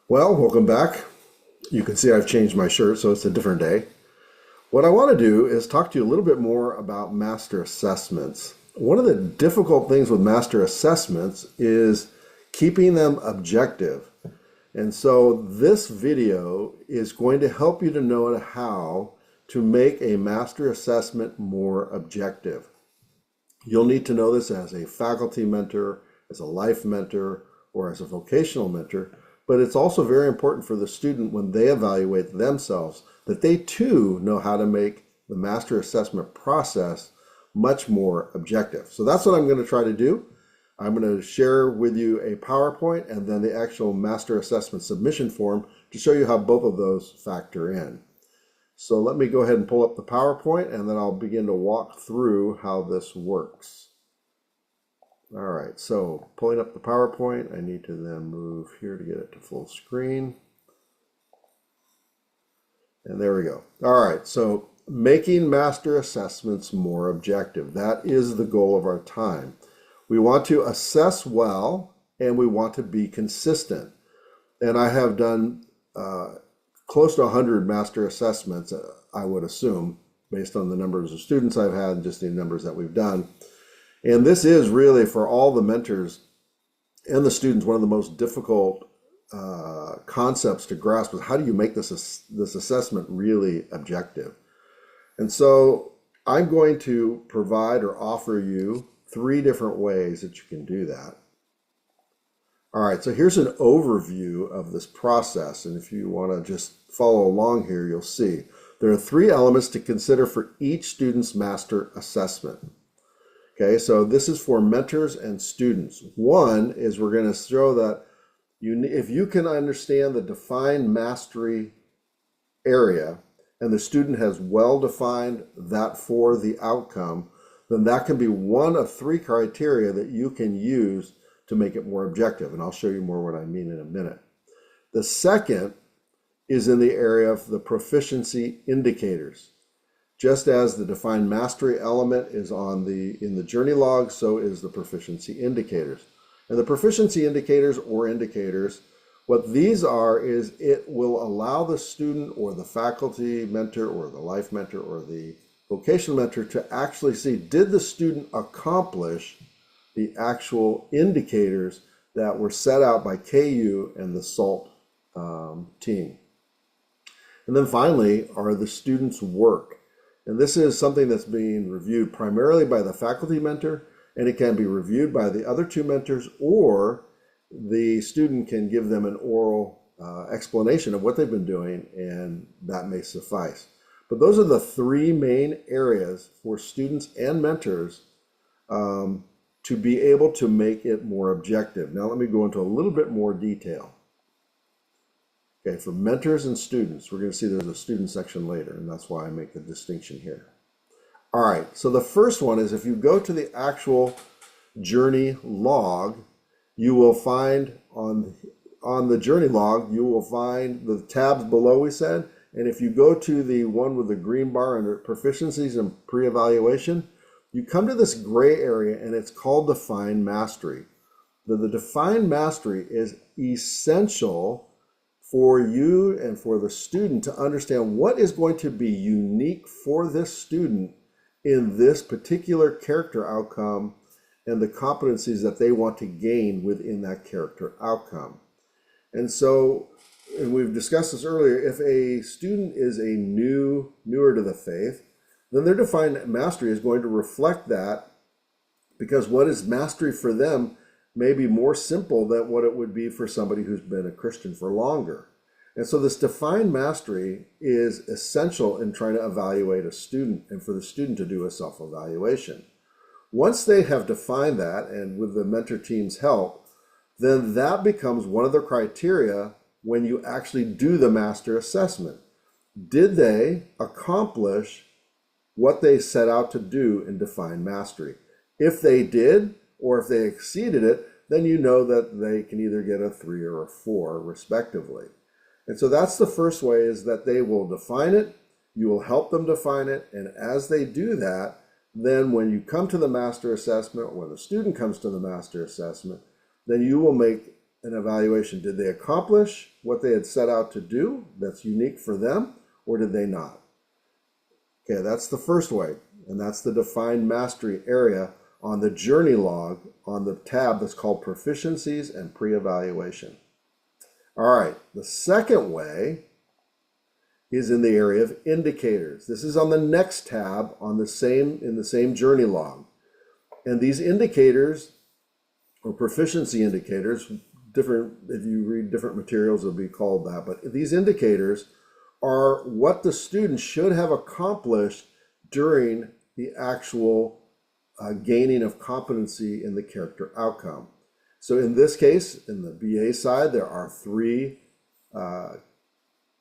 Well, welcome back. You can see I've changed my shirt, so it's a different day. What I want to do is talk to you a little bit more about master assessments. One of the difficult things with master assessments is keeping them objective. And so this video is going to help you to know how to make a master assessment more objective. You'll need to know this as a faculty mentor, as a life mentor, or as a vocational mentor. But it's also very important for the student when they evaluate themselves that they too know how to make the master assessment process much more objective. So that's what I'm going to try to do. I'm going to share with you a PowerPoint and then the actual master assessment submission form to show you how both of those factor in. So let me go ahead and pull up the PowerPoint and then I'll begin to walk through how this works. All right, so pulling up the PowerPoint, I need to then move here to get it to full screen. And there we go. All right, so making master assessments more objective. That is the goal of our time. We want to assess well, and we want to be consistent. And I have done close to 100 master assessments, I would assume, based on the numbers of students I've had and just the numbers that we've done. And this is really, for all the mentors and the students, one of the most difficult concepts to grasp is how do you make this assessment really objective? And so I'm going to provide or offer you 3 different ways that you can do that. All right, so here's an overview of this process. And if you want to just follow along here, you'll see there are 3 elements to consider for each student's master assessment. Okay, so this is for mentors and students. One is we're going to show that if you can understand the defined mastery area and the student has well defined that for the outcome, then that can be one of 3 criteria that you can use to make it more objective. And I'll show you more what I mean in a minute. The second is in the area of the proficiency indicators. Just as the defined mastery element is in the journey log, so is the proficiency indicators. And the proficiency indicators or indicators, what these are is it will allow the student or the faculty mentor or the life mentor or the vocational mentor to actually see, did the student accomplish the actual indicators that were set out by KU and the SALT team. And then finally are the student's work. And this is something that's being reviewed primarily by the faculty mentor, and it can be reviewed by the other 2 mentors, or the student can give them an oral explanation of what they've been doing, and that may suffice. But those are the 3 main areas for students and mentors to be able to make it more objective. Now let me go into a little bit more detail. Okay, for mentors and students, we're going to see there's a student section later, and that's why I make the distinction here. All right, so the first one is if you go to the actual journey log, you will find on the journey log, you will find the tabs below we said, and if you go to the one with the green bar under proficiencies and pre-evaluation, you come to this gray area and it's called defined mastery. The defined mastery is essential for you and for the student to understand what is going to be unique for this student in this particular character outcome and the competencies that they want to gain within that character outcome. And so, and we've discussed this earlier, if a student is newer to the faith, then their defined mastery is going to reflect that, because what is mastery for them may be more simple than what it would be for somebody who's been a Christian for longer. And so this defined mastery is essential in trying to evaluate a student and for the student to do a self-evaluation. Once they have defined that, and with the mentor team's help, then that becomes one of the criteria when you actually do the master assessment. Did they accomplish what they set out to do in defined mastery? If they did, or if they exceeded it, then you know that they can either get a 3 or a 4 respectively. And so that's the first way, is that they will define it, you will help them define it, and as they do that, then when you come to the master assessment, or when the student comes to the master assessment, then you will make an evaluation. Did they accomplish what they had set out to do that's unique for them, or did they not? Okay, that's the first way, and that's the defined mastery area on the journey log on the tab that's called proficiencies and pre-evaluation. All right, the second way is in the area of indicators. This is on the next tab on in the same journey log. And these indicators, or proficiency indicators, different, if you read different materials, it'll be called that, but these indicators are what the student should have accomplished during the actual gaining of competency in the character outcome. So in this case, in the BA side, there are three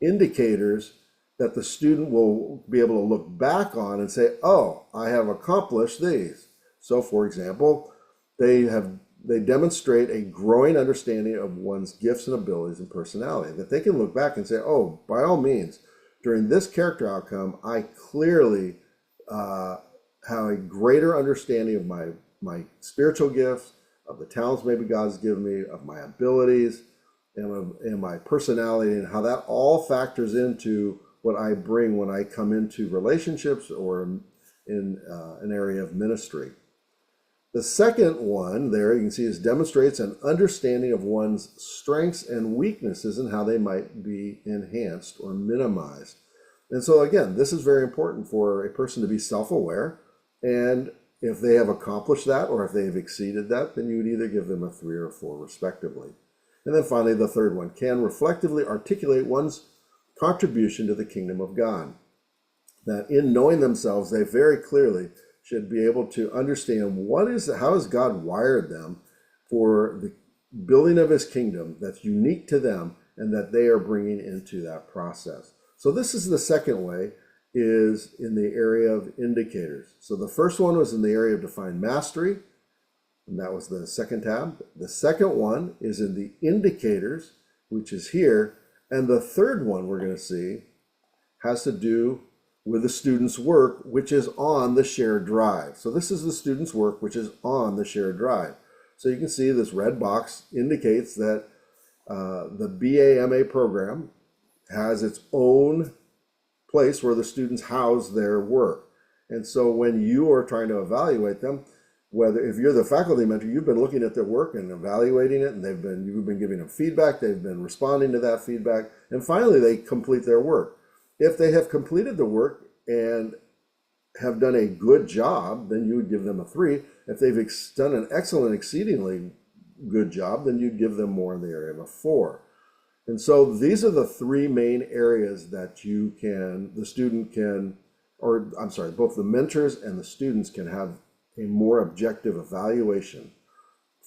indicators that the student will be able to look back on and say, oh, I have accomplished these. So for example, they demonstrate a growing understanding of one's gifts and abilities and personality, that they can look back and say, oh, by all means, during this character outcome, I clearly have a greater understanding of my spiritual gifts, of the talents maybe God's given me, of my abilities, and my personality, and how that all factors into what I bring when I come into relationships or in an area of ministry. The second one there, you can see, is demonstrates an understanding of one's strengths and weaknesses and how they might be enhanced or minimized. And so again, this is very important for a person to be self-aware, and if they have accomplished that or if they have exceeded that, then you would either give them a 3 or 4 respectively. And then finally, the third one, can reflectively articulate one's contribution to the kingdom of God. That in knowing themselves, they very clearly should be able to understand how has God wired them for the building of his kingdom that's unique to them and that they are bringing into that process. So this is the second way, is in the area of indicators. So the first one was in the area of defined mastery, and that was the second tab. The second one is in the indicators, which is here. And the third one we're going to see has to do with the student's work, which is on the shared drive. So this is the student's work, which is on the shared drive. So you can see this red box indicates that the BA/MA program has its own place where the students house their work. And so when you are trying to evaluate them, if you're the faculty mentor, you've been looking at their work and evaluating it, and you've been giving them feedback, they've been responding to that feedback, and finally they complete their work. If they have completed the work and have done a good job, then you would give them a 3. If they've done an excellent, exceedingly good job, then you'd give them more in the area of a 4. And so these are the 3 main areas that both the mentors and the students can have a more objective evaluation.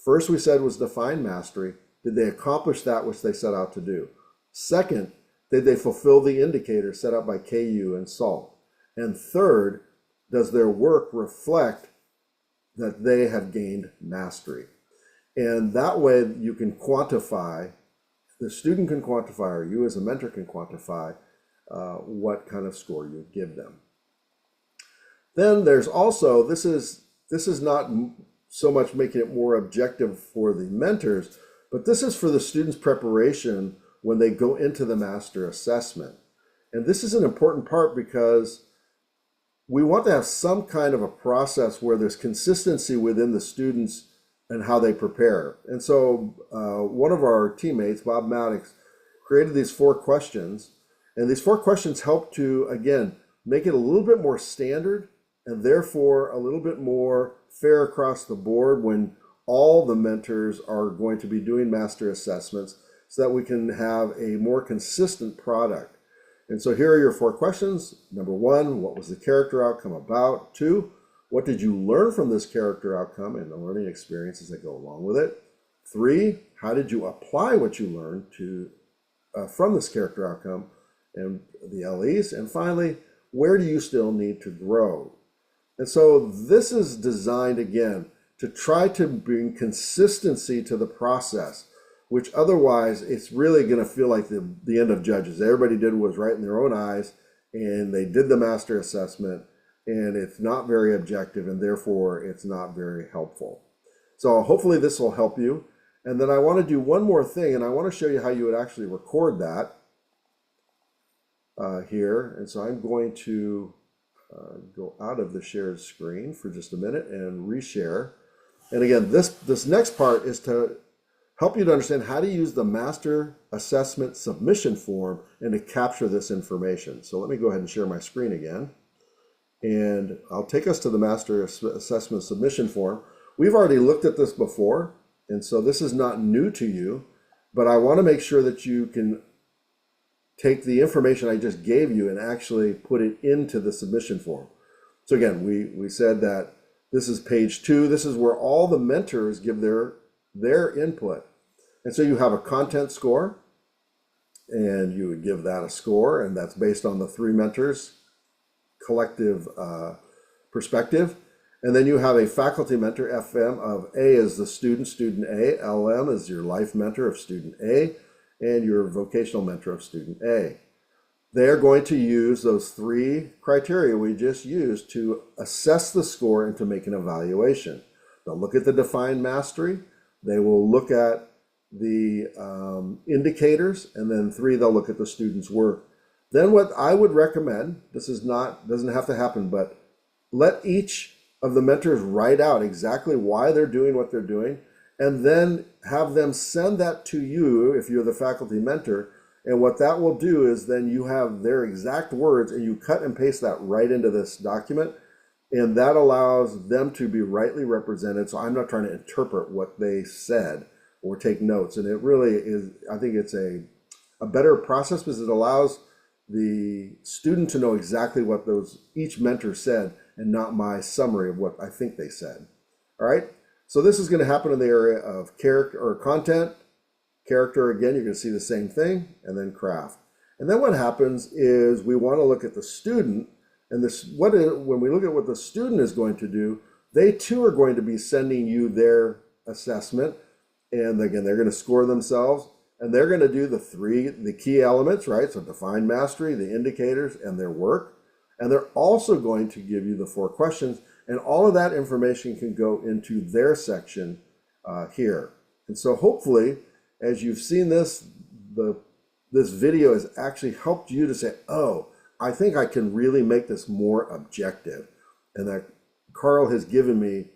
First, we said, was defined mastery. Did they accomplish that which they set out to do? Second, did they fulfill the indicators set out by KU and SALT? And third, does their work reflect that they have gained mastery? And that way you can quantify, the student can quantify, or you as a mentor can quantify what kind of score you give them. Then there's also, this is not so much making it more objective for the mentors, but this is for the students' preparation when they go into the master assessment. And this is an important part because we want to have some kind of a process where there's consistency within the students and how they prepare. And so one of our teammates, Bob Maddox, created these 4 questions. And these 4 questions help to, again, make it a little bit more standard and therefore a little bit more fair across the board when all the mentors are going to be doing master assessments, so that we can have a more consistent product. And so here are your 4 questions. Number 1, what was the character outcome about? 2, what did you learn from this character outcome and the learning experiences that go along with it? 3, how did you apply what you learned from this character outcome and the LEs? And finally, where do you still need to grow? And so this is designed, again, to try to bring consistency to the process, which otherwise it's really going to feel like the end of Judges. Everybody did what was right in their own eyes, and they did the master assessment, and it's not very objective, and therefore it's not very helpful. So hopefully this will help you. And then I want to do one more thing, and I want to show you how you would actually record that here. And so I'm going to go out of the shared screen for just a minute and reshare. And again, this next part is to help you to understand how to use the master assessment submission form and to capture this information. So let me go ahead and share my screen again. And I'll take us to the master assessment submission form. We've already looked at this before, and so this is not new to you, but I want to make sure that you can take the information I just gave you and actually put it into the submission form. So again, we said that this is page 2. This is where all the mentors give their input. And so you have a content score, and you would give that a score, and that's based on the 3 mentors' collective perspective. And then you have a faculty mentor, FM, of A is the student A, LM is your life mentor of student A, and your vocational mentor of student A. They're going to use those 3 criteria we just used to assess the score and to make an evaluation. They'll look at the defined mastery, they will look at the indicators, and then 3, they'll look at the student's work. Then what I would recommend, doesn't have to happen, but let each of the mentors write out exactly why they're doing what they're doing, and then have them send that to you if you're the faculty mentor. And what that will do is then you have their exact words, and you cut and paste that right into this document, and that allows them to be rightly represented. So I'm not trying to interpret what they said or take notes. And it really is, I think it's a better process because it allows the student to know exactly what each mentor said and not my summary of what I think they said. All right, so this is going to happen in the area of character or content. Character, again, you're going to see the same thing, and then craft. And then what happens is we want to look at the student, and when we look at what the student is going to do, they too are going to be sending you their assessment, and again, they're going to score themselves, and they're going to do the key elements, right? So defined mastery, the indicators, and their work. And they're also going to give you the 4 questions, and all of that information can go into their section here. And so hopefully, as you've seen this video has actually helped you to say, oh, I think I can really make this more objective. And that Carl has given me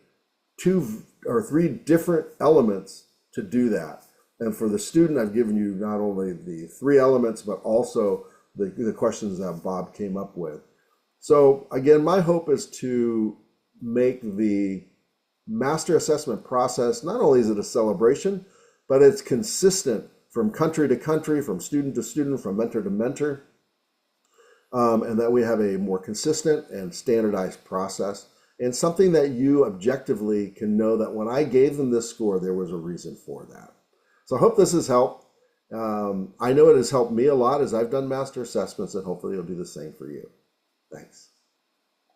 2 or 3 different elements to do that. And for the student, I've given you not only the 3 elements, but also the questions that Bob came up with. So again, my hope is to make the master assessment process, not only is it a celebration, but it's consistent from country to country, from student to student, from mentor to mentor, and that we have a more consistent and standardized process, and something that you objectively can know that when I gave them this score, there was a reason for that. So I hope this has helped. I know it has helped me a lot as I've done master assessments, and hopefully it'll do the same for you. Thanks.